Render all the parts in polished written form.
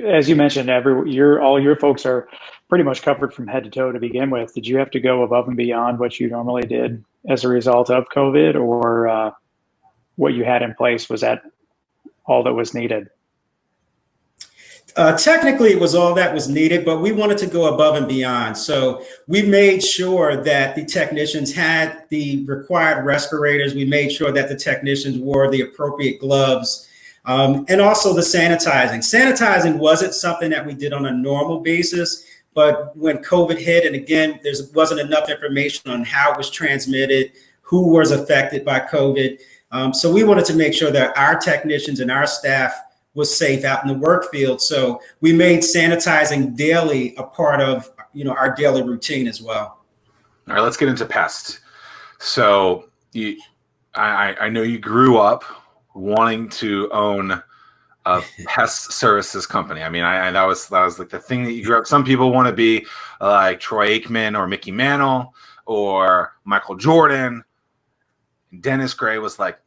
as you mentioned, all your folks are pretty much covered from head to toe to begin with. Did you have to go above and beyond what you normally did as a result of COVID, or what you had in place, was that all that was needed? Technically, it was all that was needed, but we wanted to go above and beyond. So we made sure that the technicians had the required respirators. We made sure that the technicians wore the appropriate gloves, and also the sanitizing. Sanitizing wasn't something that we did on a normal basis, but when COVID hit, and again, there wasn't enough information on how it was transmitted, who was affected by COVID. So we wanted to make sure that our technicians and our staff was safe out in the work field. So we made sanitizing daily a part of, our daily routine as well. All right, let's get into pest. So I know you grew up wanting to own a pest services company. I mean, that was like the thing that you grew up. Some people want to be like Troy Aikman or Mickey Mantle or Michael Jordan. Dennis Gray was like,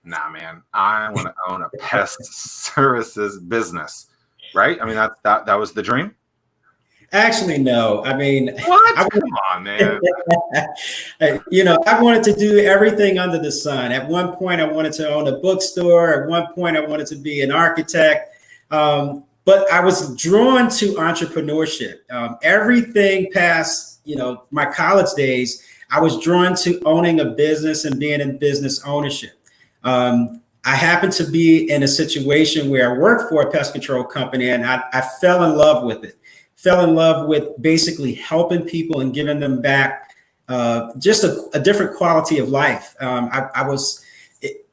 nah, man, I want to own a pest services business, right? I mean, that was the dream. Actually, no. I mean, what? Come on, man. I wanted to do everything under the sun. At one point, I wanted to own a bookstore. At one point, I wanted to be an architect. But I was drawn to entrepreneurship. Everything past, my college days, I was drawn to owning a business and being in business ownership. I happened to be in a situation where I worked for a pest control company, and I fell in love with it. Fell in love with basically helping people and giving them back just a different quality of life.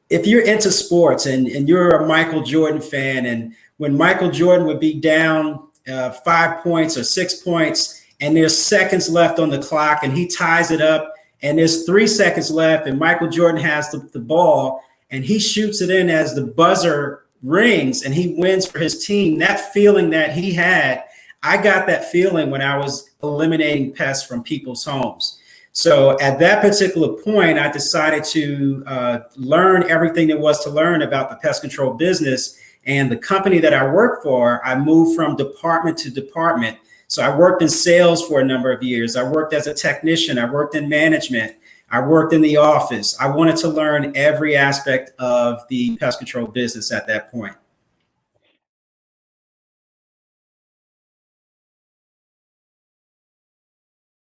If you're into sports and you're a Michael Jordan fan, and when Michael Jordan would be down 5 points or 6 points, and there's seconds left on the clock, and he ties it up, and there's 3 seconds left, and Michael Jordan has the ball, and he shoots it in as the buzzer rings, and he wins for his team. That feeling that he had, I got that feeling when I was eliminating pests from people's homes. So at that particular point, I decided to learn everything there was to learn about the pest control business. And the company that I work for, I moved from department to department. So I worked in sales for a number of years. I worked as a technician. I worked in management. I worked in the office. I wanted to learn every aspect of the pest control business at that point.